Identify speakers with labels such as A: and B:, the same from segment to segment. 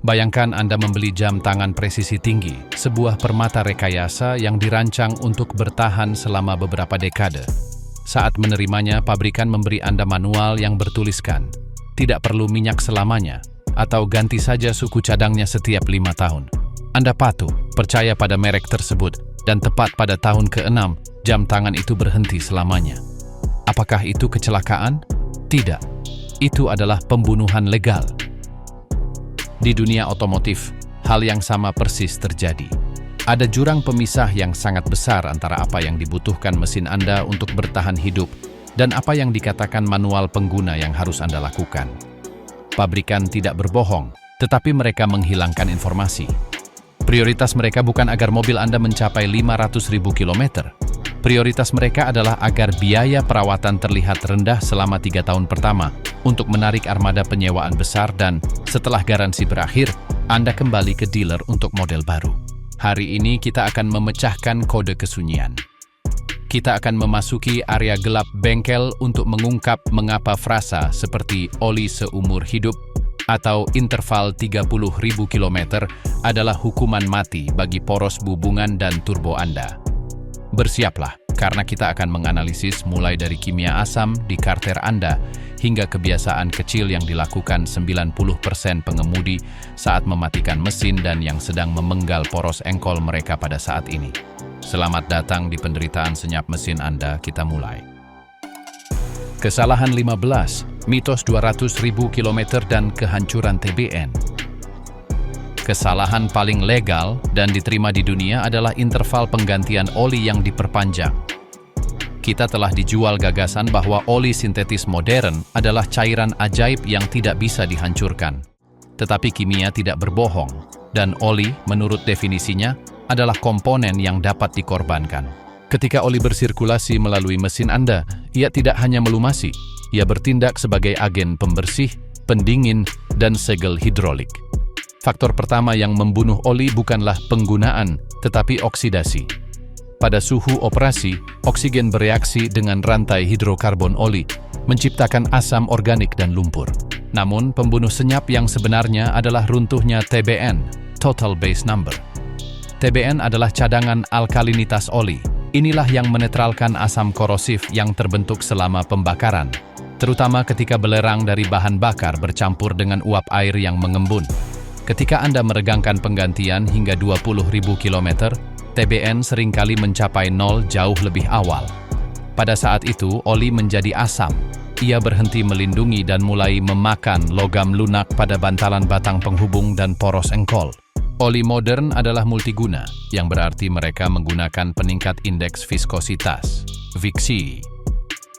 A: Bayangkan Anda membeli jam tangan presisi tinggi, sebuah permata rekayasa yang dirancang untuk bertahan selama beberapa dekade. Saat menerimanya, pabrikan memberi Anda manual yang bertuliskan, tidak perlu minyak selamanya, atau ganti saja suku cadangnya setiap 5 tahun. Anda patuh, percaya pada merek tersebut, dan tepat pada tahun ke-6, jam tangan itu berhenti selamanya. Apakah itu kecelakaan? Tidak. Itu adalah pembunuhan legal. Di dunia otomotif, hal yang sama persis terjadi. Ada jurang pemisah yang sangat besar antara apa yang dibutuhkan mesin Anda untuk bertahan hidup dan apa yang dikatakan manual pengguna yang harus Anda lakukan. Pabrikan tidak berbohong, tetapi mereka menghilangkan informasi. Prioritas mereka bukan agar mobil Anda mencapai 500.000 km. Prioritas mereka adalah agar biaya perawatan terlihat rendah selama 3 tahun pertama untuk menarik armada penyewaan besar dan setelah garansi berakhir, Anda kembali ke dealer untuk model baru. Hari ini kita akan memecahkan kode kesunyian. Kita akan memasuki area gelap bengkel untuk mengungkap mengapa frasa seperti oli seumur hidup atau interval 30.000 km adalah hukuman mati bagi poros bubungan dan turbo Anda. Bersiaplah, karena kita akan menganalisis mulai dari kimia asam di karter Anda hingga kebiasaan kecil yang dilakukan 90% pengemudi saat mematikan mesin dan yang sedang memenggal poros engkol mereka pada saat ini. Selamat datang di penderitaan senyap mesin Anda, kita mulai. Kesalahan 15, mitos 200.000 km dan kehancuran TBN. Kesalahan paling legal dan diterima di dunia adalah interval penggantian oli yang diperpanjang. Kita telah dijual gagasan bahwa oli sintetis modern adalah cairan ajaib yang tidak bisa dihancurkan. Tetapi kimia tidak berbohong, dan oli, menurut definisinya, adalah komponen yang dapat dikorbankan. Ketika oli bersirkulasi melalui mesin Anda, ia tidak hanya melumasi, ia bertindak sebagai agen pembersih, pendingin, dan segel hidrolik. Faktor pertama yang membunuh oli bukanlah penggunaan, tetapi oksidasi. Pada suhu operasi, oksigen bereaksi dengan rantai hidrokarbon oli, menciptakan asam organik dan lumpur. Namun, pembunuh senyap yang sebenarnya adalah runtuhnya TBN, Total Base Number. TBN adalah cadangan alkalinitas oli. Inilah yang menetralkan asam korosif yang terbentuk selama pembakaran, terutama ketika belerang dari bahan bakar bercampur dengan uap air yang mengembun. Ketika Anda meregangkan penggantian hingga 20.000 km, TBN seringkali mencapai 0 jauh lebih awal. Pada saat itu, oli menjadi asam. Ia berhenti melindungi dan mulai memakan logam lunak pada bantalan batang penghubung dan poros engkol. Oli modern adalah multiguna, yang berarti mereka menggunakan peningkat indeks viskositas, VIKSI.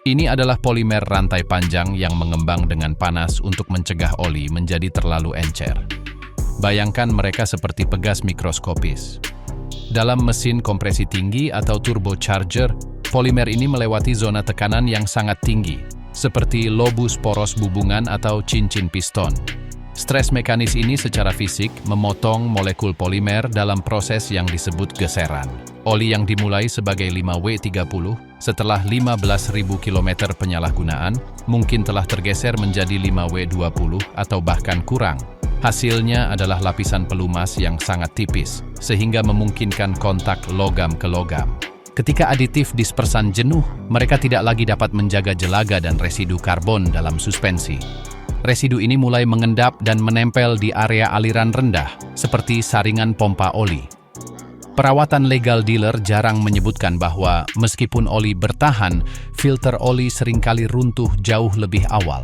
A: Ini adalah polimer rantai panjang yang mengembang dengan panas untuk mencegah oli menjadi terlalu encer. Bayangkan mereka seperti pegas mikroskopis. Dalam mesin kompresi tinggi atau turbocharger, polimer ini melewati zona tekanan yang sangat tinggi, seperti lobus poros bubungan atau cincin piston. Stres mekanis ini secara fisik memotong molekul polimer dalam proses yang disebut geseran. Oli yang dimulai sebagai 5W30 setelah 15.000 km penyalahgunaan mungkin telah tergeser menjadi 5W20 atau bahkan kurang. Hasilnya adalah lapisan pelumas yang sangat tipis, sehingga memungkinkan kontak logam ke logam. Ketika aditif dispersan jenuh, mereka tidak lagi dapat menjaga jelaga dan residu karbon dalam suspensi. Residu ini mulai mengendap dan menempel di area aliran rendah, seperti saringan pompa oli. Perawatan legal dealer jarang menyebutkan bahwa meskipun oli bertahan, filter oli seringkali runtuh jauh lebih awal.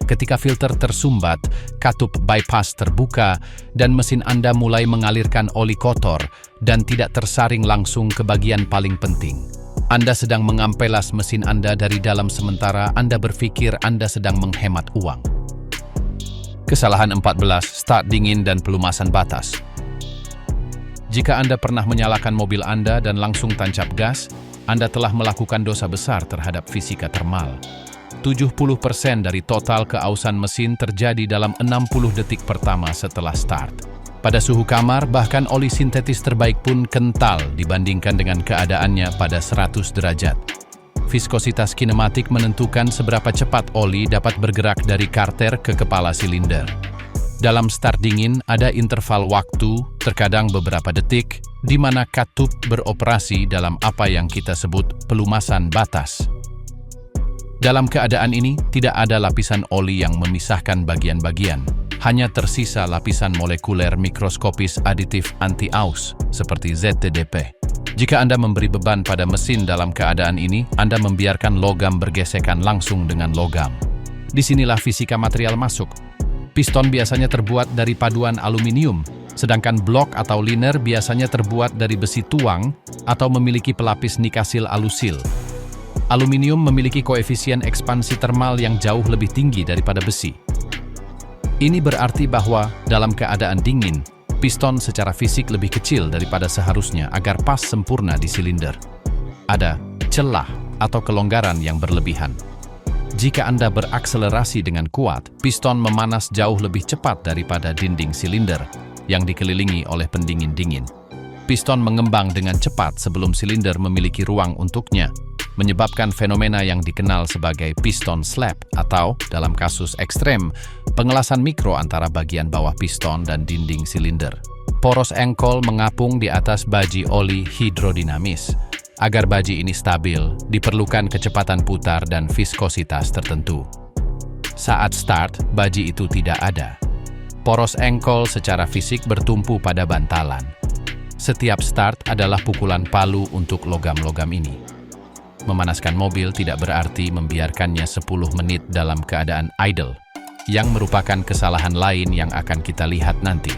A: Ketika filter tersumbat, katup bypass terbuka, dan mesin Anda mulai mengalirkan oli kotor dan tidak tersaring langsung ke bagian paling penting. Anda sedang mengampelas mesin Anda dari dalam sementara Anda berpikir Anda sedang menghemat uang. Kesalahan 14, start dingin dan pelumasan batas. Jika Anda pernah menyalakan mobil Anda dan langsung tancap gas, Anda telah melakukan dosa besar terhadap fisika termal. 70% dari total keausan mesin terjadi dalam 60 detik pertama setelah start. Pada suhu kamar, bahkan oli sintetis terbaik pun kental dibandingkan dengan keadaannya pada 100 derajat. Viskositas kinematik menentukan seberapa cepat oli dapat bergerak dari karter ke kepala silinder. Dalam start dingin ada interval waktu, terkadang beberapa detik, di mana katup beroperasi dalam apa yang kita sebut pelumasan batas. Dalam keadaan ini, tidak ada lapisan oli yang memisahkan bagian-bagian. Hanya tersisa lapisan molekuler mikroskopis aditif anti-aus, seperti ZTDP. Jika Anda memberi beban pada mesin dalam keadaan ini, Anda membiarkan logam bergesekan langsung dengan logam. Disinilah fisika material masuk. Piston biasanya terbuat dari paduan aluminium, sedangkan blok atau liner biasanya terbuat dari besi tuang atau memiliki pelapis nikasil alusil. Aluminium memiliki koefisien ekspansi termal yang jauh lebih tinggi daripada besi. Ini berarti bahwa dalam keadaan dingin, piston secara fisik lebih kecil daripada seharusnya agar pas sempurna di silinder. Ada celah atau kelonggaran yang berlebihan. Jika Anda berakselerasi dengan kuat, piston memanas jauh lebih cepat daripada dinding silinder yang dikelilingi oleh pendingin dingin. Piston mengembang dengan cepat sebelum silinder memiliki ruang untuknya, menyebabkan fenomena yang dikenal sebagai piston slap atau, dalam kasus ekstrem, pengelasan mikro antara bagian bawah piston dan dinding silinder. Poros engkol mengapung di atas baji oli hidrodinamis. Agar baji ini stabil, diperlukan kecepatan putar dan viskositas tertentu. Saat start, baji itu tidak ada. Poros engkol secara fisik bertumpu pada bantalan. Setiap start adalah pukulan palu untuk logam-logam ini. Memanaskan mobil tidak berarti membiarkannya 10 menit dalam keadaan idle, yang merupakan kesalahan lain yang akan kita lihat nanti.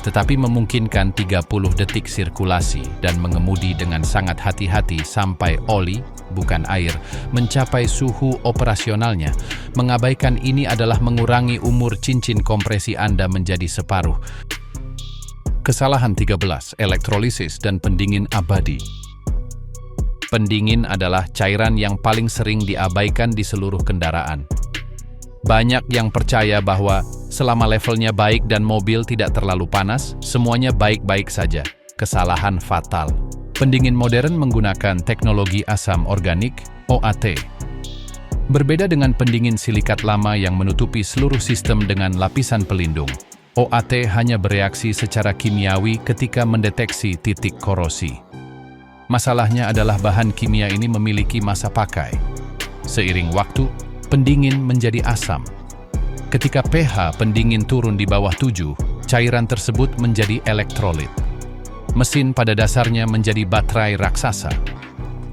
A: Tetapi memungkinkan 30 detik sirkulasi dan mengemudi dengan sangat hati-hati sampai oli, bukan air, mencapai suhu operasionalnya. Mengabaikan ini adalah mengurangi umur cincin kompresi Anda menjadi separuh. Kesalahan 13, elektrolisis dan pendingin abadi. Pendingin adalah cairan yang paling sering diabaikan di seluruh kendaraan. Banyak yang percaya bahwa selama levelnya baik dan mobil tidak terlalu panas, semuanya baik-baik saja. Kesalahan fatal. Pendingin modern menggunakan teknologi asam organik, OAT. Berbeda dengan pendingin silikat lama yang menutupi seluruh sistem dengan lapisan pelindung, OAT hanya bereaksi secara kimiawi ketika mendeteksi titik korosi. Masalahnya adalah bahan kimia ini memiliki masa pakai. Seiring waktu, pendingin menjadi asam. Ketika pH pendingin turun di bawah 7, cairan tersebut menjadi elektrolit. Mesin pada dasarnya menjadi baterai raksasa.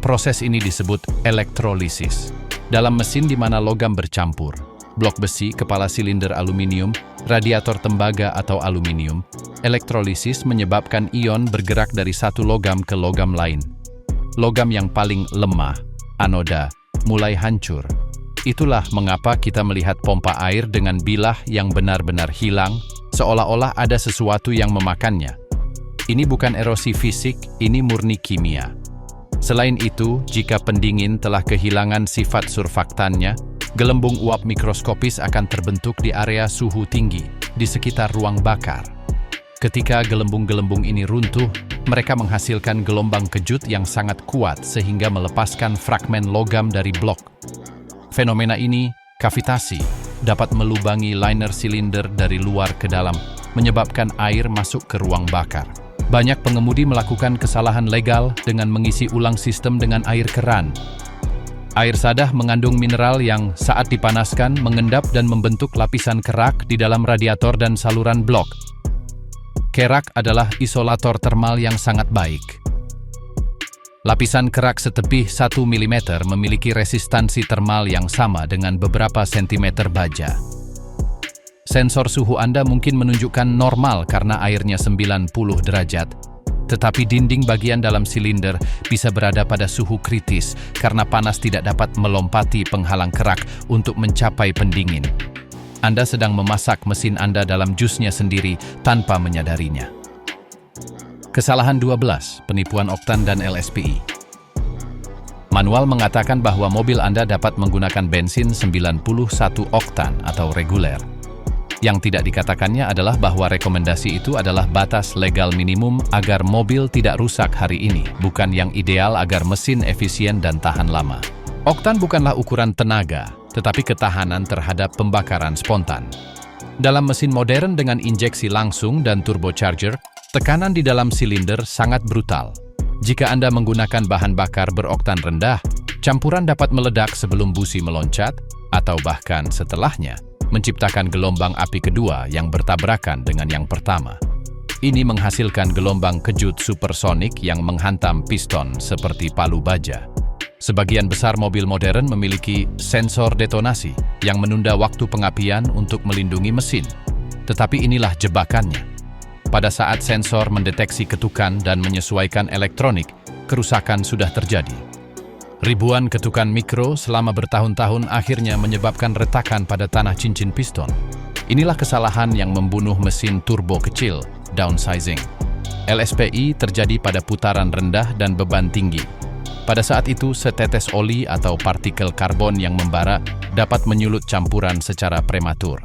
A: Proses ini disebut elektrolisis. Dalam mesin di mana logam bercampur, blok besi, kepala silinder aluminium, radiator tembaga atau aluminium, elektrolisis menyebabkan ion bergerak dari satu logam ke logam lain. Logam yang paling lemah, anoda, mulai hancur. Itulah mengapa kita melihat pompa air dengan bilah yang benar-benar hilang, seolah-olah ada sesuatu yang memakannya. Ini bukan erosi fisik, ini murni kimia. Selain itu, jika pendingin telah kehilangan sifat surfaktannya, gelembung uap mikroskopis akan terbentuk di area suhu tinggi, di sekitar ruang bakar. Ketika gelembung-gelembung ini runtuh, mereka menghasilkan gelombang kejut yang sangat kuat sehingga melepaskan fragmen logam dari blok. Fenomena ini, kavitasi, dapat melubangi liner silinder dari luar ke dalam, menyebabkan air masuk ke ruang bakar. Banyak pengemudi melakukan kesalahan legal dengan mengisi ulang sistem dengan air keran. Air sadah mengandung mineral yang saat dipanaskan mengendap dan membentuk lapisan kerak di dalam radiator dan saluran blok. Kerak adalah isolator termal yang sangat baik. Lapisan kerak setebih 1 mm memiliki resistansi termal yang sama dengan beberapa sentimeter baja. Sensor suhu Anda mungkin menunjukkan normal karena airnya 90 derajat, tetapi dinding bagian dalam silinder bisa berada pada suhu kritis karena panas tidak dapat melompati penghalang kerak untuk mencapai pendingin. Anda sedang memasak mesin Anda dalam jusnya sendiri tanpa menyadarinya. Kesalahan 12, penipuan oktan dan LSPI. Manual mengatakan bahwa mobil Anda dapat menggunakan bensin 91 oktan atau reguler. Yang tidak dikatakannya adalah bahwa rekomendasi itu adalah batas legal minimum agar mobil tidak rusak hari ini, bukan yang ideal agar mesin efisien dan tahan lama. Oktan bukanlah ukuran tenaga, tetapi ketahanan terhadap pembakaran spontan. Dalam mesin modern dengan injeksi langsung dan turbocharger, tekanan di dalam silinder sangat brutal. Jika Anda menggunakan bahan bakar beroktan rendah, campuran dapat meledak sebelum busi meloncat, atau bahkan setelahnya, menciptakan gelombang api kedua yang bertabrakan dengan yang pertama. Ini menghasilkan gelombang kejut supersonik yang menghantam piston seperti palu baja. Sebagian besar mobil modern memiliki sensor detonasi yang menunda waktu pengapian untuk melindungi mesin. Tetapi inilah jebakannya. Pada saat sensor mendeteksi ketukan dan menyesuaikan elektronik, kerusakan sudah terjadi. Ribuan ketukan mikro selama bertahun-tahun akhirnya menyebabkan retakan pada tanah cincin piston. Inilah kesalahan yang membunuh mesin turbo kecil, downsizing. LSPI terjadi pada putaran rendah dan beban tinggi. Pada saat itu, setetes oli atau partikel karbon yang membara dapat menyulut campuran secara prematur.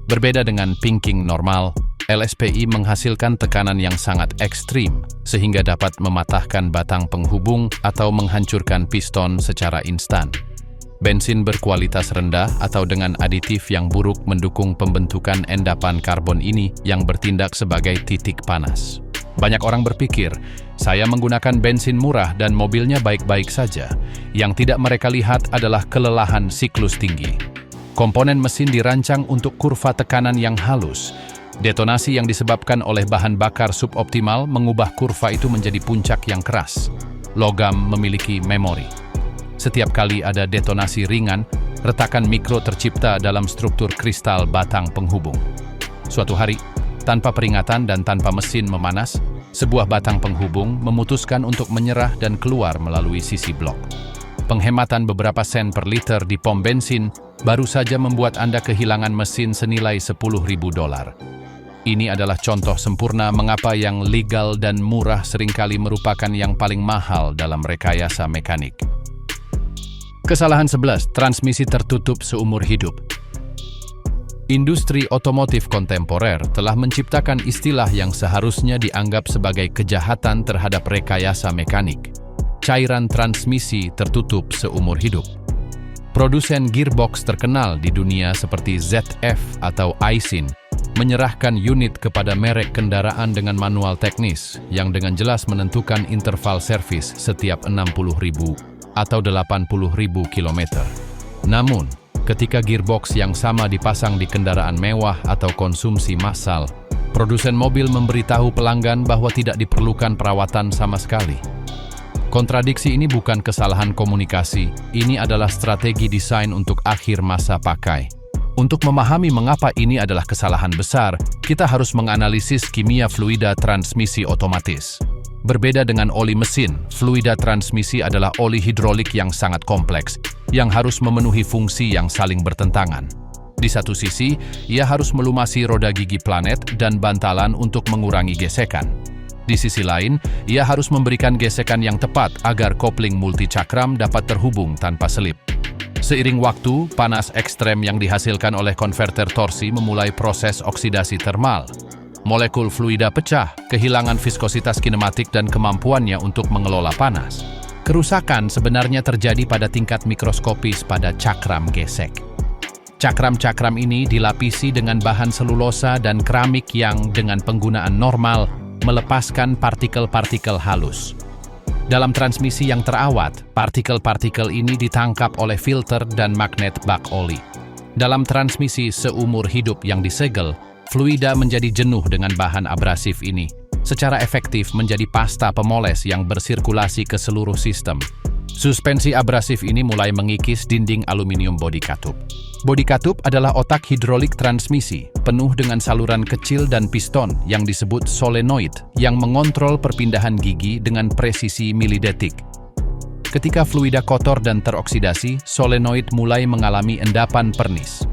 A: Berbeda dengan pinking normal, LSPI menghasilkan tekanan yang sangat ekstrim, sehingga dapat mematahkan batang penghubung atau menghancurkan piston secara instan. Bensin berkualitas rendah atau dengan aditif yang buruk mendukung pembentukan endapan karbon ini yang bertindak sebagai titik panas. Banyak orang berpikir, saya menggunakan bensin murah dan mobilnya baik-baik saja. Yang tidak mereka lihat adalah kelelahan siklus tinggi. Komponen mesin dirancang untuk kurva tekanan yang halus. Detonasi yang disebabkan oleh bahan bakar suboptimal mengubah kurva itu menjadi puncak yang keras. Logam memiliki memori. Setiap kali ada detonasi ringan, retakan mikro tercipta dalam struktur kristal batang penghubung. Suatu hari, tanpa peringatan dan tanpa mesin memanas, sebuah batang penghubung memutuskan untuk menyerah dan keluar melalui sisi blok. Penghematan beberapa sen per liter di pom bensin baru saja membuat Anda kehilangan mesin senilai $10.000. Ini adalah contoh sempurna mengapa yang legal dan murah seringkali merupakan yang paling mahal dalam rekayasa mekanik. Kesalahan 11, transmisi tertutup seumur hidup. Industri otomotif kontemporer telah menciptakan istilah yang seharusnya dianggap sebagai kejahatan terhadap rekayasa mekanik. Cairan transmisi tertutup seumur hidup. Produsen gearbox terkenal di dunia seperti ZF atau Aisin menyerahkan unit kepada merek kendaraan dengan manual teknis yang dengan jelas menentukan interval servis setiap 60.000 atau 80.000 km. Namun, ketika gearbox yang sama dipasang di kendaraan mewah atau konsumsi massal, produsen mobil memberitahu pelanggan bahwa tidak diperlukan perawatan sama sekali. Kontradiksi ini bukan kesalahan komunikasi, ini adalah strategi desain untuk akhir masa pakai. Untuk memahami mengapa ini adalah kesalahan besar, kita harus menganalisis kimia fluida transmisi otomatis. Berbeda dengan oli mesin, fluida transmisi adalah oli hidrolik yang sangat kompleks, yang harus memenuhi fungsi yang saling bertentangan. Di satu sisi, ia harus melumasi roda gigi planet dan bantalan untuk mengurangi gesekan. Di sisi lain, ia harus memberikan gesekan yang tepat agar kopling multicakram dapat terhubung tanpa selip. Seiring waktu, panas ekstrem yang dihasilkan oleh konverter torsi memulai proses oksidasi termal. Molekul fluida pecah, kehilangan viskositas kinematik dan kemampuannya untuk mengelola panas. Kerusakan sebenarnya terjadi pada tingkat mikroskopis pada cakram gesek. Cakram-cakram ini dilapisi dengan bahan selulosa dan keramik yang dengan penggunaan normal melepaskan partikel-partikel halus. Dalam transmisi yang terawat, partikel-partikel ini ditangkap oleh filter dan magnet bak oli. Dalam transmisi seumur hidup yang disegel, fluida menjadi jenuh dengan bahan abrasif ini. Secara efektif menjadi pasta pemoles yang bersirkulasi ke seluruh sistem. Suspensi abrasif ini mulai mengikis dinding aluminium bodi katup. Bodi katup adalah otak hidrolik transmisi, penuh dengan saluran kecil dan piston yang disebut solenoid yang mengontrol perpindahan gigi dengan presisi milidetik. Ketika fluida kotor dan teroksidasi, solenoid mulai mengalami endapan pernis.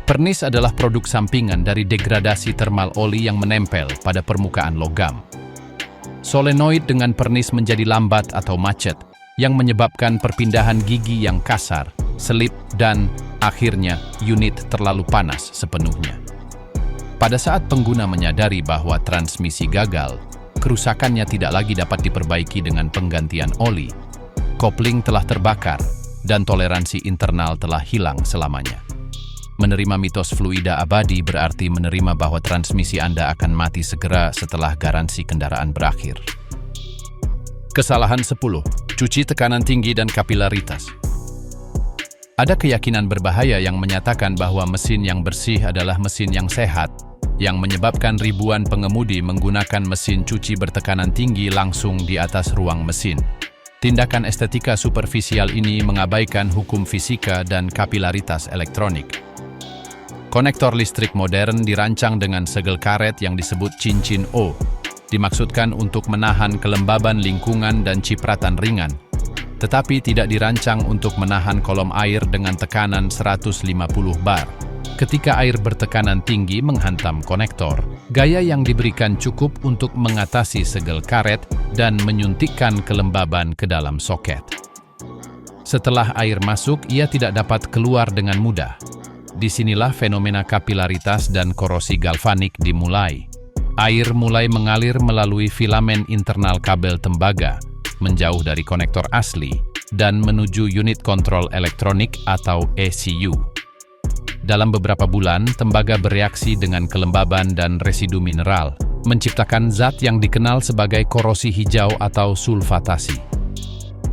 A: Pernis adalah produk sampingan dari degradasi termal oli yang menempel pada permukaan logam. Solenoid dengan pernis menjadi lambat atau macet, yang menyebabkan perpindahan gigi yang kasar, selip, dan akhirnya unit terlalu panas sepenuhnya. Pada saat pengguna menyadari bahwa transmisi gagal, kerusakannya tidak lagi dapat diperbaiki dengan penggantian oli, kopling telah terbakar, dan toleransi internal telah hilang selamanya. Menerima mitos fluida abadi berarti menerima bahwa transmisi Anda akan mati segera setelah garansi kendaraan berakhir. Kesalahan 10. Cuci tekanan tinggi dan kapilaritas. Ada keyakinan berbahaya yang menyatakan bahwa mesin yang bersih adalah mesin yang sehat, yang menyebabkan ribuan pengemudi menggunakan mesin cuci bertekanan tinggi langsung di atas ruang mesin. Tindakan estetika superficial ini mengabaikan hukum fisika dan kapilaritas elektronik. Konektor listrik modern dirancang dengan segel karet yang disebut cincin O, dimaksudkan untuk menahan kelembaban lingkungan dan cipratan ringan, tetapi tidak dirancang untuk menahan kolom air dengan tekanan 150 bar. Ketika air bertekanan tinggi menghantam konektor, gaya yang diberikan cukup untuk mengatasi segel karet dan menyuntikkan kelembaban ke dalam soket. Setelah air masuk, ia tidak dapat keluar dengan mudah. Disinilah fenomena kapilaritas dan korosi galvanik dimulai. Air mulai mengalir melalui filamen internal kabel tembaga, menjauh dari konektor asli, dan menuju unit kontrol elektronik atau ECU. Dalam beberapa bulan, tembaga bereaksi dengan kelembaban dan residu mineral, menciptakan zat yang dikenal sebagai korosi hijau atau sulfatasi.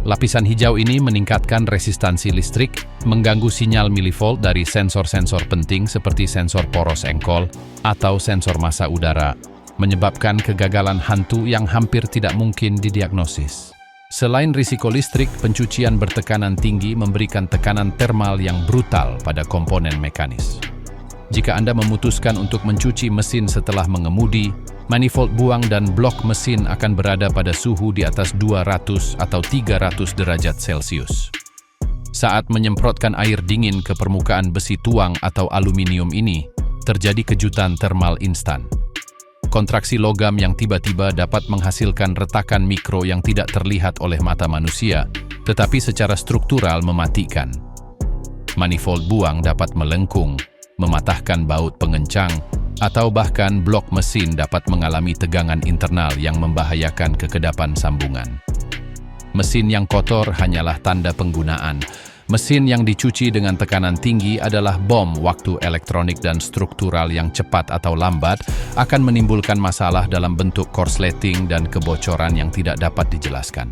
A: Lapisan hijau ini meningkatkan resistansi listrik, mengganggu sinyal milivolt dari sensor-sensor penting seperti sensor poros engkol atau sensor massa udara, menyebabkan kegagalan hantu yang hampir tidak mungkin didiagnosis. Selain risiko listrik, pencucian bertekanan tinggi memberikan tekanan termal yang brutal pada komponen mekanis. Jika Anda memutuskan untuk mencuci mesin setelah mengemudi, manifold buang dan blok mesin akan berada pada suhu di atas 200 atau 300 derajat Celcius. Saat menyemprotkan air dingin ke permukaan besi tuang atau aluminium ini, terjadi kejutan termal instan. Kontraksi logam yang tiba-tiba dapat menghasilkan retakan mikro yang tidak terlihat oleh mata manusia, tetapi secara struktural mematikan. Manifold buang dapat melengkung, mematahkan baut pengencang, atau bahkan blok mesin dapat mengalami tegangan internal yang membahayakan kekedapan sambungan. Mesin yang kotor hanyalah tanda penggunaan. Mesin yang dicuci dengan tekanan tinggi adalah bom waktu elektronik dan struktural yang cepat atau lambat akan menimbulkan masalah dalam bentuk korsleting dan kebocoran yang tidak dapat dijelaskan.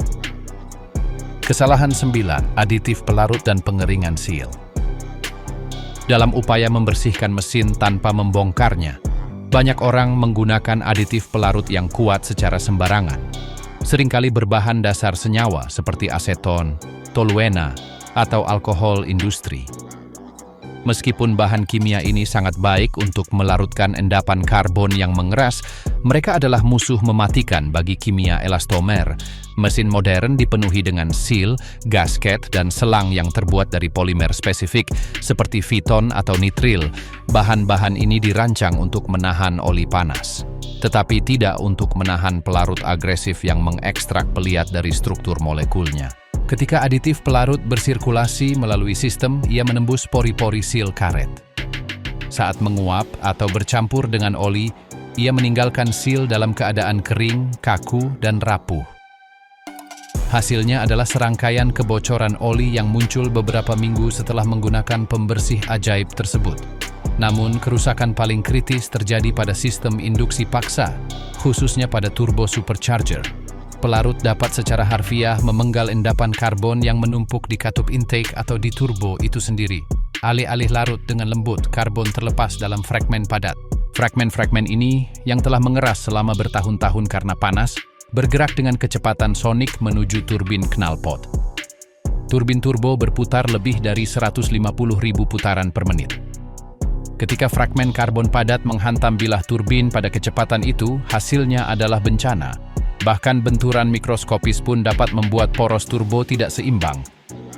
A: Kesalahan 9. Aditif pelarut dan pengeringan seal. Dalam upaya membersihkan mesin tanpa membongkarnya, banyak orang menggunakan aditif pelarut yang kuat secara sembarangan. Seringkali berbahan dasar senyawa seperti aseton, toluena, atau alkohol industri. Meskipun bahan kimia ini sangat baik untuk melarutkan endapan karbon yang mengeras, mereka adalah musuh mematikan bagi kimia elastomer. Mesin modern dipenuhi dengan seal, gasket, dan selang yang terbuat dari polimer spesifik seperti fiton atau nitril. Bahan-bahan ini dirancang untuk menahan oli panas, tetapi tidak untuk menahan pelarut agresif yang mengekstrak peliat dari struktur molekulnya. Ketika aditif pelarut bersirkulasi melalui sistem, ia menembus pori-pori seal karet. Saat menguap atau bercampur dengan oli, ia meninggalkan seal dalam keadaan kering, kaku, dan rapuh. Hasilnya adalah serangkaian kebocoran oli yang muncul beberapa minggu setelah menggunakan pembersih ajaib tersebut. Namun, kerusakan paling kritis terjadi pada sistem induksi paksa, khususnya pada turbo supercharger. Pelarut dapat secara harfiah memenggal endapan karbon yang menumpuk di katup intake atau di turbo itu sendiri. Alih-alih larut dengan lembut, karbon terlepas dalam fragmen padat. Fragmen-fragmen ini, yang telah mengeras selama bertahun-tahun karena panas, bergerak dengan kecepatan sonik menuju turbin knalpot. Turbin turbo berputar lebih dari 150.000 putaran per menit. Ketika fragmen karbon padat menghantam bilah turbin pada kecepatan itu, hasilnya adalah bencana. Bahkan benturan mikroskopis pun dapat membuat poros turbo tidak seimbang.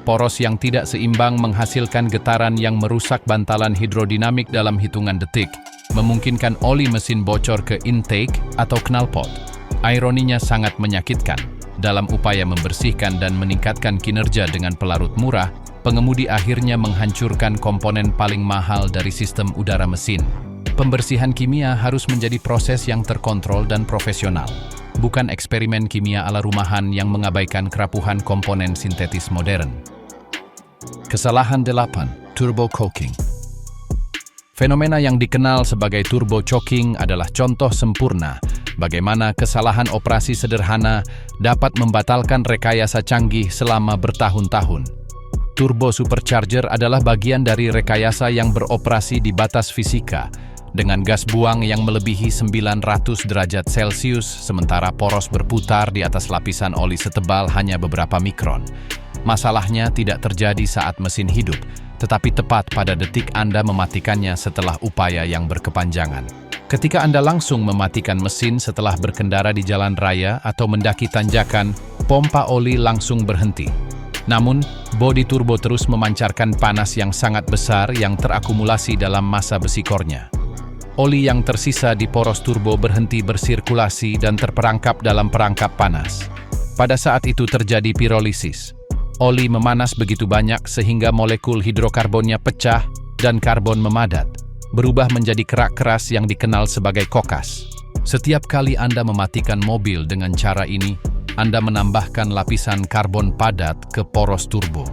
A: Poros yang tidak seimbang menghasilkan getaran yang merusak bantalan hidrodinamik dalam hitungan detik, memungkinkan oli mesin bocor ke intake atau knalpot. Ironinya sangat menyakitkan. Dalam upaya membersihkan dan meningkatkan kinerja dengan pelarut murah, pengemudi akhirnya menghancurkan komponen paling mahal dari sistem udara mesin. Pembersihan kimia harus menjadi proses yang terkontrol dan profesional, bukan eksperimen kimia ala rumahan yang mengabaikan kerapuhan komponen sintetis modern. Kesalahan 8. Turbo coking. Fenomena yang dikenal sebagai turbo choking adalah contoh sempurna bagaimana kesalahan operasi sederhana dapat membatalkan rekayasa canggih selama bertahun-tahun. Turbo supercharger adalah bagian dari rekayasa yang beroperasi di batas fisika, dengan gas buang yang melebihi 900 derajat Celcius, sementara poros berputar di atas lapisan oli setebal hanya beberapa mikron. Masalahnya tidak terjadi saat mesin hidup, tetapi tepat pada detik Anda mematikannya setelah upaya yang berkepanjangan. Ketika Anda langsung mematikan mesin setelah berkendara di jalan raya atau mendaki tanjakan, pompa oli langsung berhenti. Namun, bodi turbo terus memancarkan panas yang sangat besar yang terakumulasi dalam massa besi kornya. Oli yang tersisa di poros turbo berhenti bersirkulasi dan terperangkap dalam perangkap panas. Pada saat itu terjadi pirolisis. Oli memanas begitu banyak sehingga molekul hidrokarbonnya pecah dan karbon memadat, berubah menjadi kerak keras yang dikenal sebagai kokas. Setiap kali Anda mematikan mobil dengan cara ini, Anda menambahkan lapisan karbon padat ke poros turbo.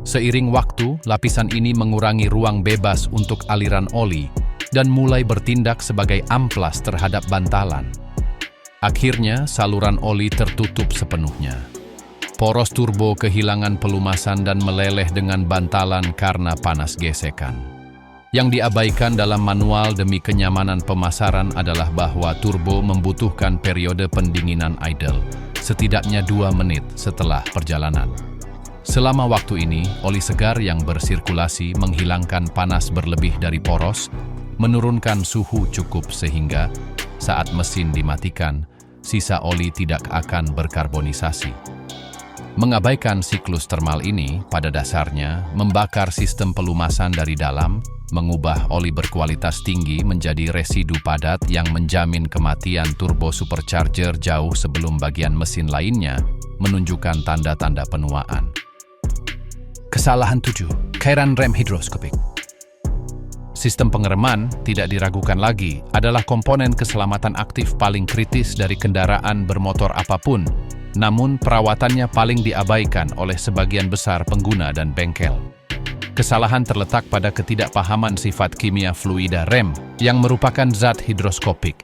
A: Seiring waktu, lapisan ini mengurangi ruang bebas untuk aliran oli dan mulai bertindak sebagai amplas terhadap bantalan. Akhirnya, saluran oli tertutup sepenuhnya. Poros turbo kehilangan pelumasan dan meleleh dengan bantalan karena panas gesekan. Yang diabaikan dalam manual demi kenyamanan pemasaran adalah bahwa turbo membutuhkan periode pendinginan idle, setidaknya 2 menit setelah perjalanan. Selama waktu ini, oli segar yang bersirkulasi menghilangkan panas berlebih dari poros, menurunkan suhu cukup sehingga saat mesin dimatikan, sisa oli tidak akan berkarbonisasi. Mengabaikan siklus termal ini, pada dasarnya, membakar sistem pelumasan dari dalam, mengubah oli berkualitas tinggi menjadi residu padat yang menjamin kematian turbo supercharger jauh sebelum bagian mesin lainnya menunjukkan tanda-tanda penuaan. Kesalahan 7. Cairan rem hidroskopik. Sistem pengereman, tidak diragukan lagi, adalah komponen keselamatan aktif paling kritis dari kendaraan bermotor apapun, namun perawatannya paling diabaikan oleh sebagian besar pengguna dan bengkel. Kesalahan terletak pada ketidakpahaman sifat kimia fluida rem yang merupakan zat hidroskopik.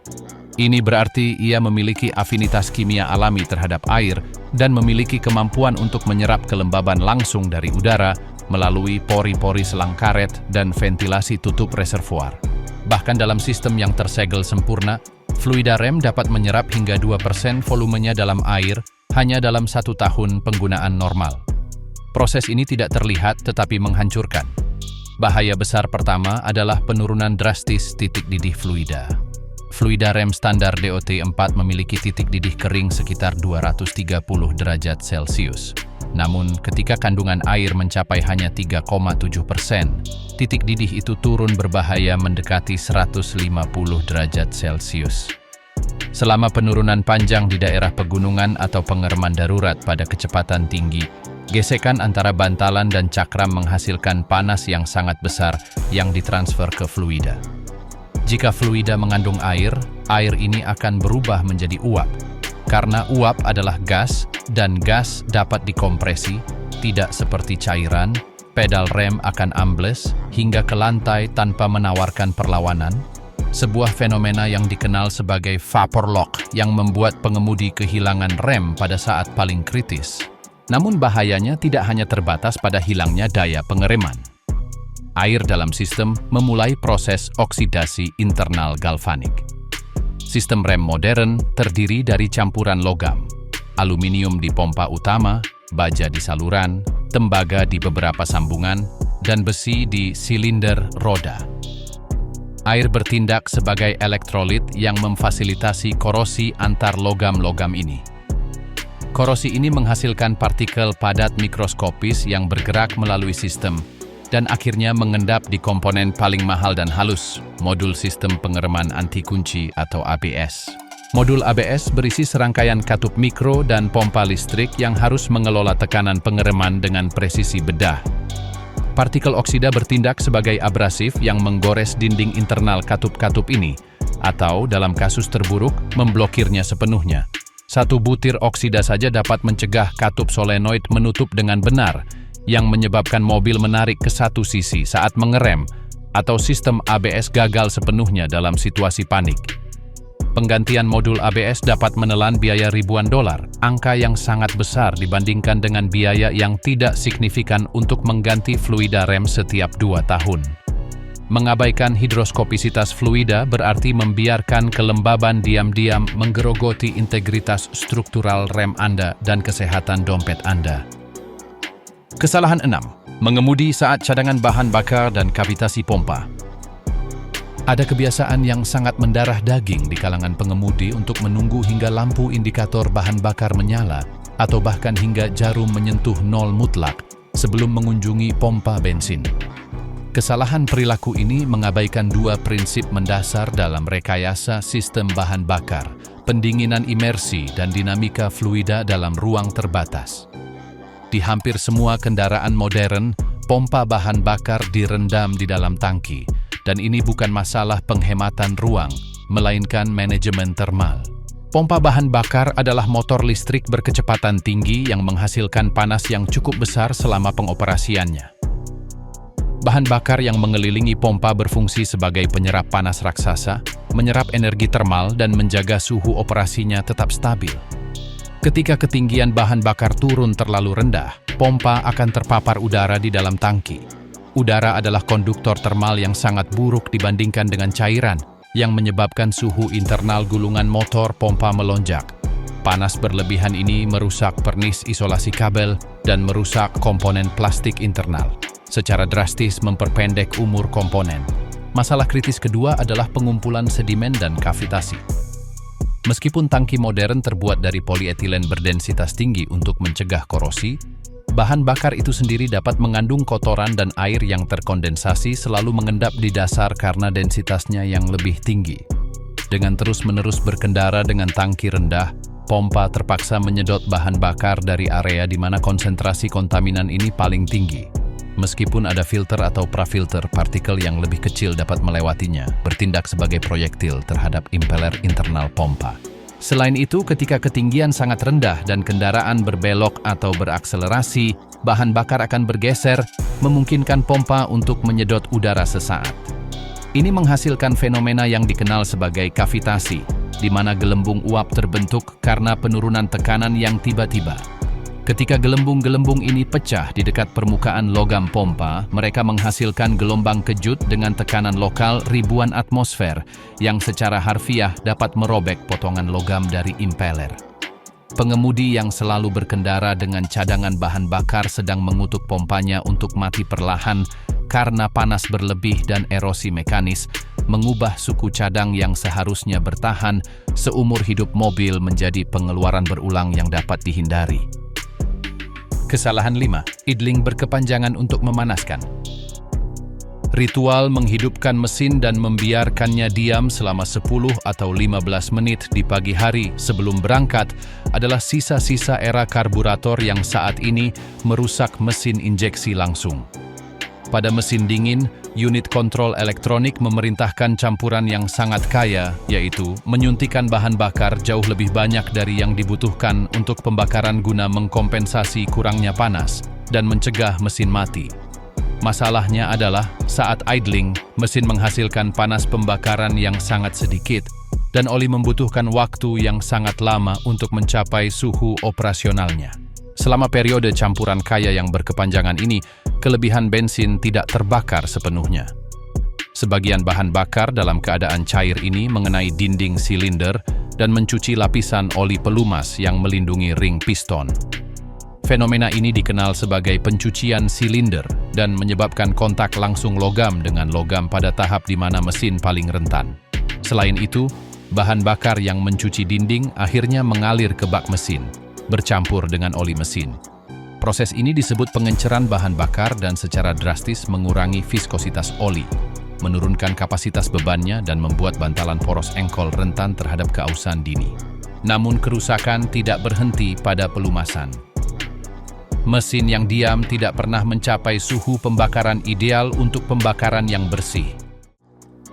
A: Ini berarti ia memiliki afinitas kimia alami terhadap air dan memiliki kemampuan untuk menyerap kelembaban langsung dari udara melalui pori-pori selang karet dan ventilasi tutup reservoir. Bahkan dalam sistem yang tersegel sempurna, fluida rem dapat menyerap hingga 2% volumenya dalam air hanya dalam 1 tahun penggunaan normal. Proses ini tidak terlihat tetapi menghancurkan. Bahaya besar pertama adalah penurunan drastis titik didih fluida. Fluida rem standar DOT4 memiliki titik didih kering sekitar 230 derajat Celcius. Namun, ketika kandungan air mencapai hanya 3,7%, titik didih itu turun berbahaya mendekati 150 derajat Celcius. Selama penurunan panjang di daerah pegunungan atau pengereman darurat pada kecepatan tinggi, gesekan antara bantalan dan cakram menghasilkan panas yang sangat besar yang ditransfer ke fluida. Jika fluida mengandung air, air ini akan berubah menjadi uap. Karena uap adalah gas, dan gas dapat dikompresi, tidak seperti cairan, pedal rem akan ambles hingga ke lantai tanpa menawarkan perlawanan, sebuah fenomena yang dikenal sebagai vapor lock yang membuat pengemudi kehilangan rem pada saat paling kritis. Namun bahayanya tidak hanya terbatas pada hilangnya daya pengereman. Air dalam sistem memulai proses oksidasi internal galvanik. Sistem rem modern terdiri dari campuran logam, aluminium di pompa utama, baja di saluran, tembaga di beberapa sambungan, dan besi di silinder roda. Air bertindak sebagai elektrolit yang memfasilitasi korosi antar logam-logam ini. Korosi ini menghasilkan partikel padat mikroskopis yang bergerak melalui sistem dan akhirnya mengendap di komponen paling mahal dan halus, modul sistem pengereman anti kunci atau ABS. Modul ABS berisi serangkaian katup mikro dan pompa listrik yang harus mengelola tekanan pengereman dengan presisi bedah. Partikel oksida bertindak sebagai abrasif yang menggores dinding internal katup-katup ini, atau dalam kasus terburuk, memblokirnya sepenuhnya. Satu butir oksida saja dapat mencegah katup solenoid menutup dengan benar, yang menyebabkan mobil menarik ke satu sisi saat mengerem, atau sistem ABS gagal sepenuhnya dalam situasi panik. Penggantian modul ABS dapat menelan biaya ribuan dolar, angka yang sangat besar dibandingkan dengan biaya yang tidak signifikan untuk mengganti fluida rem setiap 2 tahun. Mengabaikan hidroskopisitas fluida berarti membiarkan kelembaban diam-diam menggerogoti integritas struktural rem Anda dan kesehatan dompet Anda. Kesalahan 6. Mengemudi saat cadangan bahan bakar dan kavitasi pompa. Ada kebiasaan yang sangat mendarah daging di kalangan pengemudi untuk menunggu hingga lampu indikator bahan bakar menyala atau bahkan hingga jarum menyentuh nol mutlak sebelum mengunjungi pompa bensin. Kesalahan perilaku ini mengabaikan 2 prinsip mendasar dalam rekayasa sistem bahan bakar, pendinginan imersi dan dinamika fluida dalam ruang terbatas. Di hampir semua kendaraan modern, pompa bahan bakar direndam di dalam tangki. Dan ini bukan masalah penghematan ruang, melainkan manajemen termal. Pompa bahan bakar adalah motor listrik berkecepatan tinggi yang menghasilkan panas yang cukup besar selama pengoperasiannya. Bahan bakar yang mengelilingi pompa berfungsi sebagai penyerap panas raksasa, menyerap energi termal dan menjaga suhu operasinya tetap stabil. Ketika ketinggian bahan bakar turun terlalu rendah, pompa akan terpapar udara di dalam tangki. Udara adalah konduktor termal yang sangat buruk dibandingkan dengan cairan, yang menyebabkan suhu internal gulungan motor pompa melonjak. Panas berlebihan ini merusak pernis isolasi kabel dan merusak komponen plastik internal, secara drastis memperpendek umur komponen. Masalah kritis kedua adalah pengumpulan sedimen dan kavitasi. Meskipun tangki modern terbuat dari polietilen berdensitas tinggi untuk mencegah korosi, bahan bakar itu sendiri dapat mengandung kotoran dan air yang terkondensasi selalu mengendap di dasar karena densitasnya yang lebih tinggi. Dengan terus-menerus berkendara dengan tangki rendah, pompa terpaksa menyedot bahan bakar dari area di mana konsentrasi kontaminan ini paling tinggi. Meskipun ada filter atau prafilter, partikel yang lebih kecil dapat melewatinya, bertindak sebagai proyektil terhadap impeller internal pompa. Selain itu, ketika ketinggian sangat rendah dan kendaraan berbelok atau berakselerasi, bahan bakar akan bergeser, memungkinkan pompa untuk menyedot udara sesaat. Ini menghasilkan fenomena yang dikenal sebagai kavitasi, di mana gelembung uap terbentuk karena penurunan tekanan yang tiba-tiba. Ketika gelembung-gelembung ini pecah di dekat permukaan logam pompa, mereka menghasilkan gelombang kejut dengan tekanan lokal ribuan atmosfer yang secara harfiah dapat merobek potongan logam dari impeller. Pengemudi yang selalu berkendara dengan cadangan bahan bakar sedang mengutuk pompanya untuk mati perlahan karena panas berlebih dan erosi mekanis, mengubah suku cadang yang seharusnya bertahan seumur hidup mobil menjadi pengeluaran berulang yang dapat dihindari. Kesalahan 5. Idling berkepanjangan untuk memanaskan. Ritual menghidupkan mesin dan membiarkannya diam selama 10 atau 15 menit di pagi hari sebelum berangkat adalah sisa-sisa era karburator yang saat ini merusak mesin injeksi langsung. Pada mesin dingin, unit kontrol elektronik memerintahkan campuran yang sangat kaya, yaitu menyuntikkan bahan bakar jauh lebih banyak dari yang dibutuhkan untuk pembakaran guna mengkompensasi kurangnya panas dan mencegah mesin mati. Masalahnya adalah, saat idling, mesin menghasilkan panas pembakaran yang sangat sedikit, dan oli membutuhkan waktu yang sangat lama untuk mencapai suhu operasionalnya. Selama periode campuran kaya yang berkepanjangan ini, kelebihan bensin tidak terbakar sepenuhnya. Sebagian bahan bakar dalam keadaan cair ini mengenai dinding silinder dan mencuci lapisan oli pelumas yang melindungi ring piston. Fenomena ini dikenal sebagai pencucian silinder dan menyebabkan kontak langsung logam dengan logam pada tahap di mana mesin paling rentan. Selain itu, bahan bakar yang mencuci dinding akhirnya mengalir ke bak mesin, bercampur dengan oli mesin. Proses ini disebut pengenceran bahan bakar dan secara drastis mengurangi viskositas oli, menurunkan kapasitas bebannya dan membuat bantalan poros engkol rentan terhadap keausan dini. Namun kerusakan tidak berhenti pada pelumasan. Mesin yang diam tidak pernah mencapai suhu pembakaran ideal untuk pembakaran yang bersih.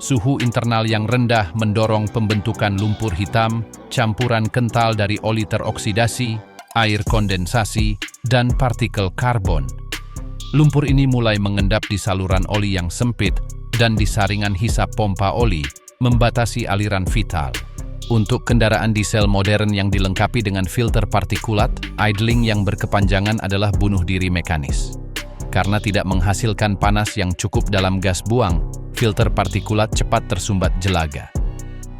A: Suhu internal yang rendah mendorong pembentukan lumpur hitam, campuran kental dari oli teroksidasi, air kondensasi, dan partikel karbon. Lumpur ini mulai mengendap di saluran oli yang sempit dan disaringan hisap pompa oli, membatasi aliran vital. Untuk kendaraan diesel modern yang dilengkapi dengan filter partikulat, idling yang berkepanjangan adalah bunuh diri mekanis. Karena tidak menghasilkan panas yang cukup dalam gas buang, filter partikulat cepat tersumbat jelaga.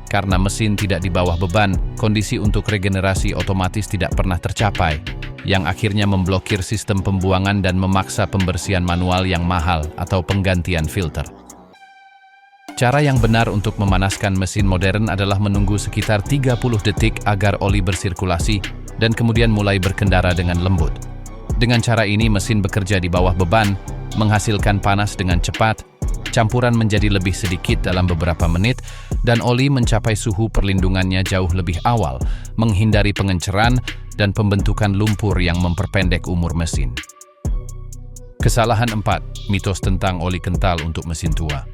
A: Karena mesin tidak di bawah beban, kondisi untuk regenerasi otomatis tidak pernah tercapai, yang akhirnya memblokir sistem pembuangan dan memaksa pembersihan manual yang mahal atau penggantian filter. Cara yang benar untuk memanaskan mesin modern adalah menunggu sekitar 30 detik agar oli bersirkulasi dan kemudian mulai berkendara dengan lembut. Dengan cara ini mesin bekerja di bawah beban, menghasilkan panas dengan cepat, campuran menjadi lebih sedikit dalam beberapa menit, dan oli mencapai suhu perlindungannya jauh lebih awal, menghindari pengenceran dan pembentukan lumpur yang memperpendek umur mesin. Kesalahan 4. Mitos tentang oli kental untuk mesin tua.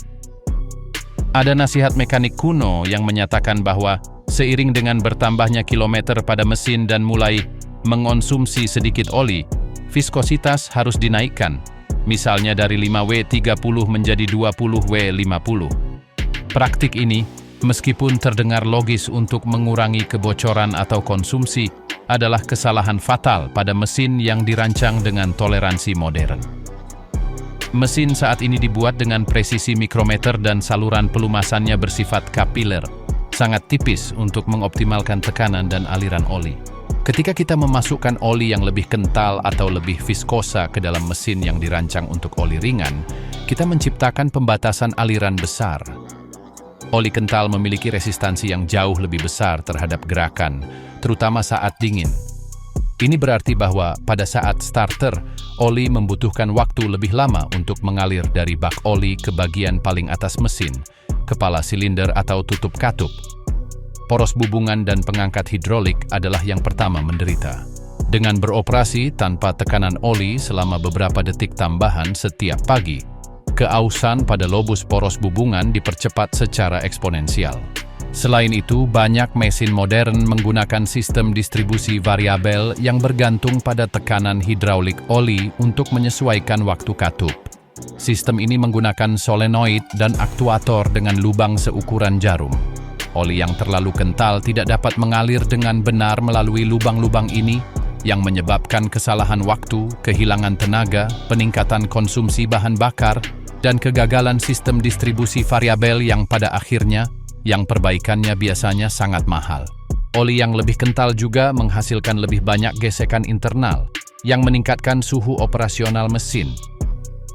A: Ada nasihat mekanik kuno yang menyatakan bahwa seiring dengan bertambahnya kilometer pada mesin dan mulai mengonsumsi sedikit oli, viskositas harus dinaikkan, misalnya dari 5W30 menjadi 20W50. Praktik ini, meskipun terdengar logis untuk mengurangi kebocoran atau konsumsi, adalah kesalahan fatal pada mesin yang dirancang dengan toleransi modern. Mesin saat ini dibuat dengan presisi mikrometer dan saluran pelumasannya bersifat kapiler, sangat tipis untuk mengoptimalkan tekanan dan aliran oli. Ketika kita memasukkan oli yang lebih kental atau lebih viskosa ke dalam mesin yang dirancang untuk oli ringan, kita menciptakan pembatasan aliran besar. Oli kental memiliki resistansi yang jauh lebih besar terhadap gerakan, terutama saat dingin. Ini berarti bahwa pada saat starter, oli membutuhkan waktu lebih lama untuk mengalir dari bak oli ke bagian paling atas mesin, kepala silinder atau tutup katup. Poros bubungan dan pengangkat hidrolik adalah yang pertama menderita. Dengan beroperasi tanpa tekanan oli selama beberapa detik tambahan setiap pagi, keausan pada lobus poros bubungan dipercepat secara eksponensial. Selain itu, banyak mesin modern menggunakan sistem distribusi variabel yang bergantung pada tekanan hidraulik oli untuk menyesuaikan waktu katup. Sistem ini menggunakan solenoid dan aktuator dengan lubang seukuran jarum. Oli yang terlalu kental tidak dapat mengalir dengan benar melalui lubang-lubang ini, yang menyebabkan kesalahan waktu, kehilangan tenaga, peningkatan konsumsi bahan bakar, dan kegagalan sistem distribusi variabel yang pada akhirnya yang perbaikannya biasanya sangat mahal. Oli yang lebih kental juga menghasilkan lebih banyak gesekan internal, yang meningkatkan suhu operasional mesin.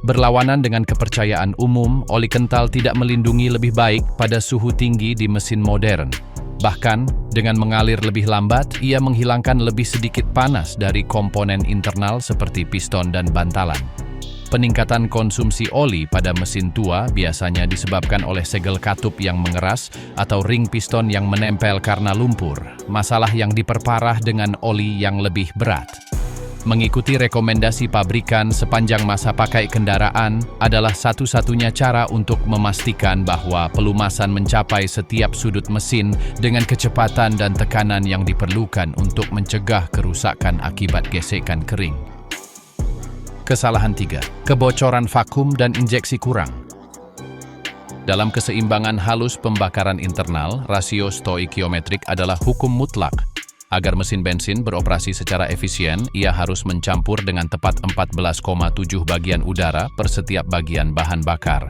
A: Berlawanan dengan kepercayaan umum, oli kental tidak melindungi lebih baik pada suhu tinggi di mesin modern. Bahkan, dengan mengalir lebih lambat, ia menghilangkan lebih sedikit panas dari komponen internal seperti piston dan bantalan. Peningkatan konsumsi oli pada mesin tua biasanya disebabkan oleh segel katup yang mengeras atau ring piston yang menempel karena lumpur, masalah yang diperparah dengan oli yang lebih berat. Mengikuti rekomendasi pabrikan sepanjang masa pakai kendaraan adalah satu-satunya cara untuk memastikan bahwa pelumasan mencapai setiap sudut mesin dengan kecepatan dan tekanan yang diperlukan untuk mencegah kerusakan akibat gesekan kering. Kesalahan 3. Kebocoran vakum dan injeksi kurang. Dalam keseimbangan halus pembakaran internal, rasio stoikiometrik adalah hukum mutlak. Agar mesin bensin beroperasi secara efisien, ia harus mencampur dengan tepat 14,7 bagian udara per setiap bagian bahan bakar.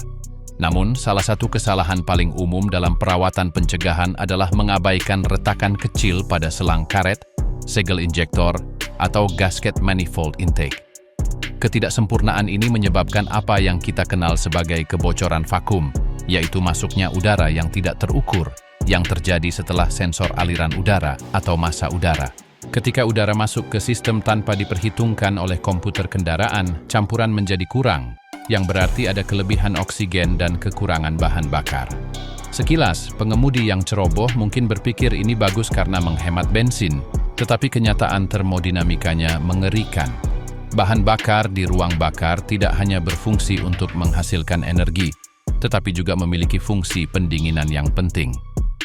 A: Namun, salah satu kesalahan paling umum dalam perawatan pencegahan adalah mengabaikan retakan kecil pada selang karet, segel injektor, atau gasket manifold intake. Ketidaksempurnaan ini menyebabkan apa yang kita kenal sebagai kebocoran vakum, yaitu masuknya udara yang tidak terukur, yang terjadi setelah sensor aliran udara atau massa udara. Ketika udara masuk ke sistem tanpa diperhitungkan oleh komputer kendaraan, campuran menjadi kurang, yang berarti ada kelebihan oksigen dan kekurangan bahan bakar. Sekilas, pengemudi yang ceroboh mungkin berpikir ini bagus karena menghemat bensin, tetapi kenyataan termodinamikanya mengerikan. Bahan bakar di ruang bakar tidak hanya berfungsi untuk menghasilkan energi, tetapi juga memiliki fungsi pendinginan yang penting.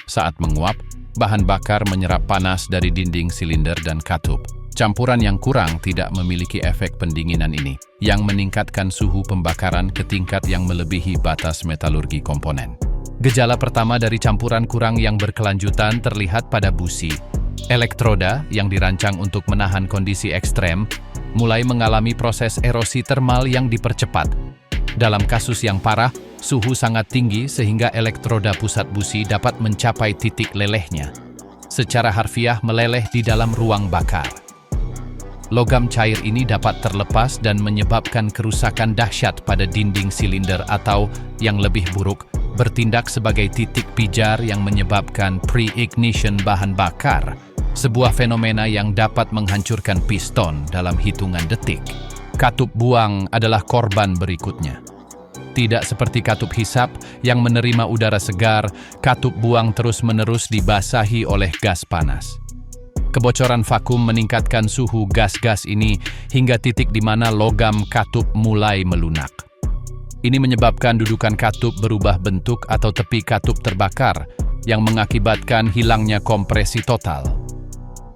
A: Saat menguap, bahan bakar menyerap panas dari dinding silinder dan katup. Campuran yang kurang tidak memiliki efek pendinginan ini, yang meningkatkan suhu pembakaran ke tingkat yang melebihi batas metalurgi komponen. Gejala pertama dari campuran kurang yang berkelanjutan terlihat pada busi. Elektroda yang dirancang untuk menahan kondisi ekstrem mulai mengalami proses erosi termal yang dipercepat. Dalam kasus yang parah, suhu sangat tinggi sehingga elektroda pusat busi dapat mencapai titik lelehnya. Secara harfiah meleleh di dalam ruang bakar. Logam cair ini dapat terlepas dan menyebabkan kerusakan dahsyat pada dinding silinder atau, yang lebih buruk, bertindak sebagai titik pijar yang menyebabkan pre-ignition bahan bakar, sebuah fenomena yang dapat menghancurkan piston dalam hitungan detik. Katup buang adalah korban berikutnya. Tidak seperti katup hisap yang menerima udara segar, katup buang terus-menerus dibasahi oleh gas panas. Kebocoran vakum meningkatkan suhu gas-gas ini hingga titik di mana logam katup mulai melunak. Ini menyebabkan dudukan katup berubah bentuk atau tepi katup terbakar, yang mengakibatkan hilangnya kompresi total.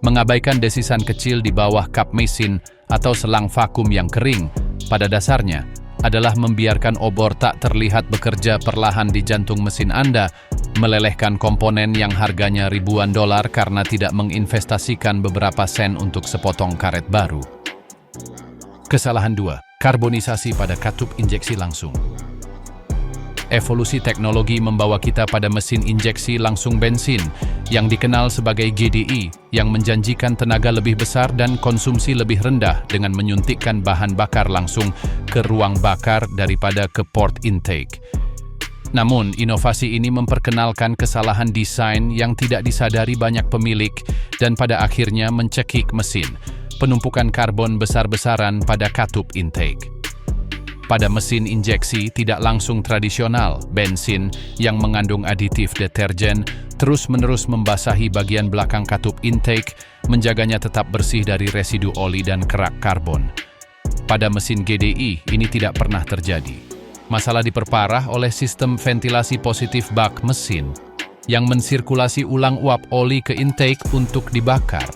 A: Mengabaikan desisan kecil di bawah kap mesin atau selang vakum yang kering, pada dasarnya adalah membiarkan obor tak terlihat bekerja perlahan di jantung mesin Anda, melelehkan komponen yang harganya ribuan dolar karena tidak menginvestasikan beberapa sen untuk sepotong karet baru. Kesalahan 2. Karbonisasi pada katup injeksi langsung. Evolusi teknologi membawa kita pada mesin injeksi langsung bensin yang dikenal sebagai GDI, yang menjanjikan tenaga lebih besar dan konsumsi lebih rendah dengan menyuntikkan bahan bakar langsung ke ruang bakar daripada ke port intake. Namun, inovasi ini memperkenalkan kesalahan desain yang tidak disadari banyak pemilik dan pada akhirnya mencekik mesin, penumpukan karbon besar-besaran pada katup intake. Pada mesin injeksi tidak langsung tradisional, bensin yang mengandung aditif deterjen terus-menerus membasahi bagian belakang katup intake, menjaganya tetap bersih dari residu oli dan kerak karbon. Pada mesin GDI, ini tidak pernah terjadi. Masalah diperparah oleh sistem ventilasi positif bak mesin, yang mensirkulasi ulang uap oli ke intake untuk dibakar.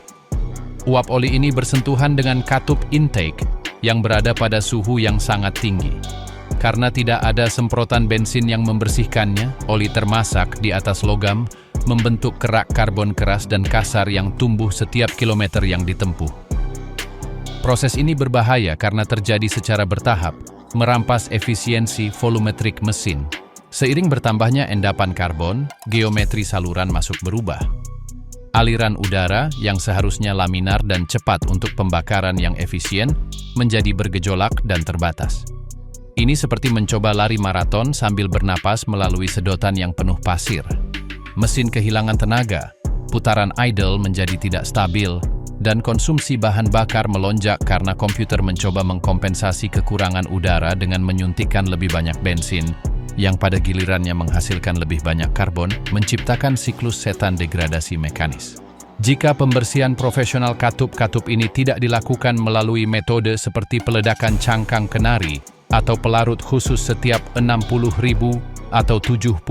A: Uap oli ini bersentuhan dengan katup intake, yang berada pada suhu yang sangat tinggi. Karena tidak ada semprotan bensin yang membersihkannya, oli termasak di atas logam, membentuk kerak karbon keras dan kasar yang tumbuh setiap kilometer yang ditempuh. Proses ini berbahaya karena terjadi secara bertahap, merampas efisiensi volumetrik mesin. Seiring bertambahnya endapan karbon, geometri saluran masuk berubah. Aliran udara yang seharusnya laminar dan cepat untuk pembakaran yang efisien menjadi bergejolak dan terbatas. Ini seperti mencoba lari maraton sambil bernapas melalui sedotan yang penuh pasir. Mesin kehilangan tenaga, putaran idle menjadi tidak stabil, dan konsumsi bahan bakar melonjak karena komputer mencoba mengkompensasi kekurangan udara dengan menyuntikkan lebih banyak bensin, yang pada gilirannya menghasilkan lebih banyak karbon, menciptakan siklus setan degradasi mekanis. Jika pembersihan profesional katup-katup ini tidak dilakukan melalui metode seperti peledakan cangkang kenari atau pelarut khusus setiap 60.000 atau 70.000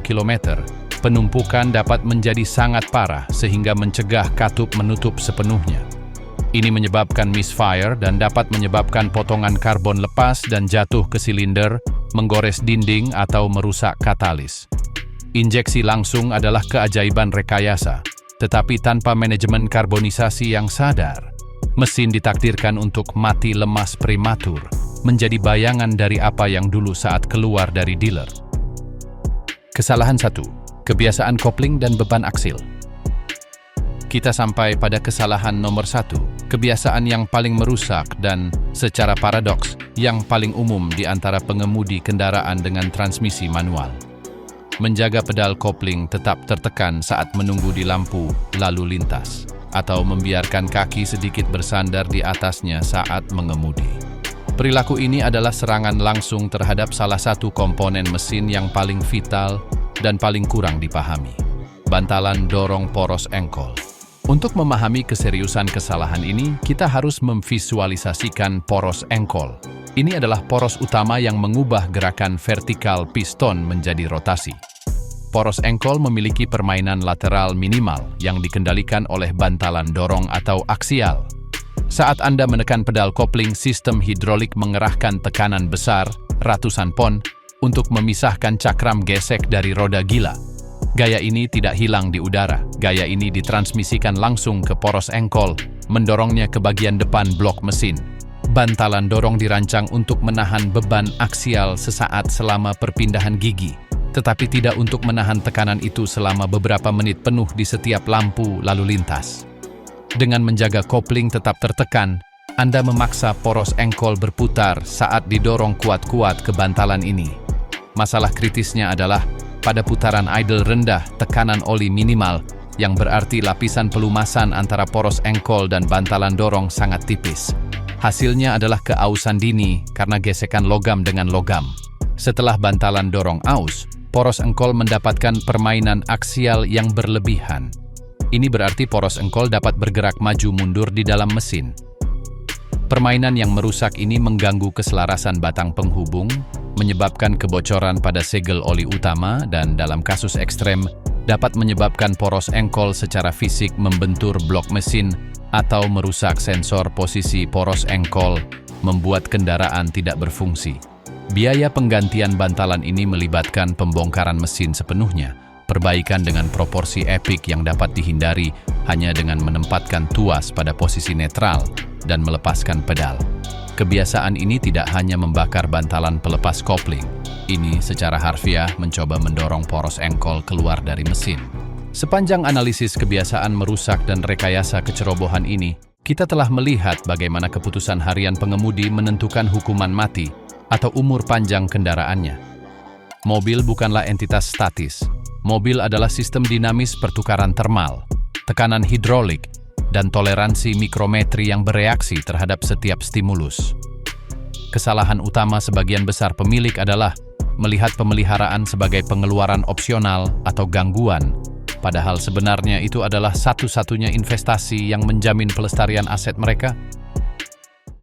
A: kilometer, penumpukan dapat menjadi sangat parah sehingga mencegah katup menutup sepenuhnya. Ini menyebabkan misfire dan dapat menyebabkan potongan karbon lepas dan jatuh ke silinder, menggores dinding atau merusak katalis. Injeksi langsung adalah keajaiban rekayasa, tetapi tanpa manajemen karbonisasi yang sadar, mesin ditakdirkan untuk mati lemas prematur, menjadi bayangan dari apa yang dulu saat keluar dari dealer. Kesalahan 1. Kebiasaan kopling dan beban aksil. Kita sampai pada kesalahan nomor 1, kebiasaan yang paling merusak dan, secara paradoks, yang paling umum di antara pengemudi kendaraan dengan transmisi manual. Menjaga pedal kopling tetap tertekan saat menunggu di lampu lalu lintas, atau membiarkan kaki sedikit bersandar di atasnya saat mengemudi. Perilaku ini adalah serangan langsung terhadap salah satu komponen mesin yang paling vital dan paling kurang dipahami, bantalan dorong poros engkol. Untuk memahami keseriusan kesalahan ini, kita harus memvisualisasikan poros engkol. Ini adalah poros utama yang mengubah gerakan vertikal piston menjadi rotasi. Poros engkol memiliki permainan lateral minimal yang dikendalikan oleh bantalan dorong atau aksial. Saat Anda menekan pedal kopling, sistem hidrolik mengerahkan tekanan besar, ratusan pon, untuk memisahkan cakram gesek dari roda gila. Gaya ini tidak hilang di udara. Gaya ini ditransmisikan langsung ke poros engkol, mendorongnya ke bagian depan blok mesin. Bantalan dorong dirancang untuk menahan beban aksial sesaat selama perpindahan gigi, tetapi tidak untuk menahan tekanan itu selama beberapa menit penuh di setiap lampu lalu lintas. Dengan menjaga kopling tetap tertekan, Anda memaksa poros engkol berputar saat didorong kuat-kuat ke bantalan ini. Masalah kritisnya adalah, pada putaran idle rendah, tekanan oli minimal, yang berarti lapisan pelumasan antara poros engkol dan bantalan dorong sangat tipis. Hasilnya adalah keausan dini karena gesekan logam dengan logam. Setelah bantalan dorong aus, poros engkol mendapatkan permainan aksial yang berlebihan. Ini berarti poros engkol dapat bergerak maju mundur di dalam mesin. Permainan yang merusak ini mengganggu keselarasan batang penghubung, menyebabkan kebocoran pada segel oli utama, dan dalam kasus ekstrem dapat menyebabkan poros engkol secara fisik membentur blok mesin atau merusak sensor posisi poros engkol, membuat kendaraan tidak berfungsi. Biaya penggantian bantalan ini melibatkan pembongkaran mesin sepenuhnya, perbaikan dengan proporsi epik yang dapat dihindari hanya dengan menempatkan tuas pada posisi netral dan melepaskan pedal. Kebiasaan ini tidak hanya membakar bantalan pelepas kopling, ini secara harfiah mencoba mendorong poros engkol keluar dari mesin. Sepanjang analisis kebiasaan merusak dan rekayasa kecerobohan ini, kita telah melihat bagaimana keputusan harian pengemudi menentukan hukuman mati atau umur panjang kendaraannya. Mobil bukanlah entitas statis. Mobil adalah sistem dinamis pertukaran termal, tekanan hidrolik, dan toleransi mikrometri yang bereaksi terhadap setiap stimulus. Kesalahan utama sebagian besar pemilik adalah melihat pemeliharaan sebagai pengeluaran opsional atau gangguan, padahal sebenarnya itu adalah satu-satunya investasi yang menjamin pelestarian aset mereka.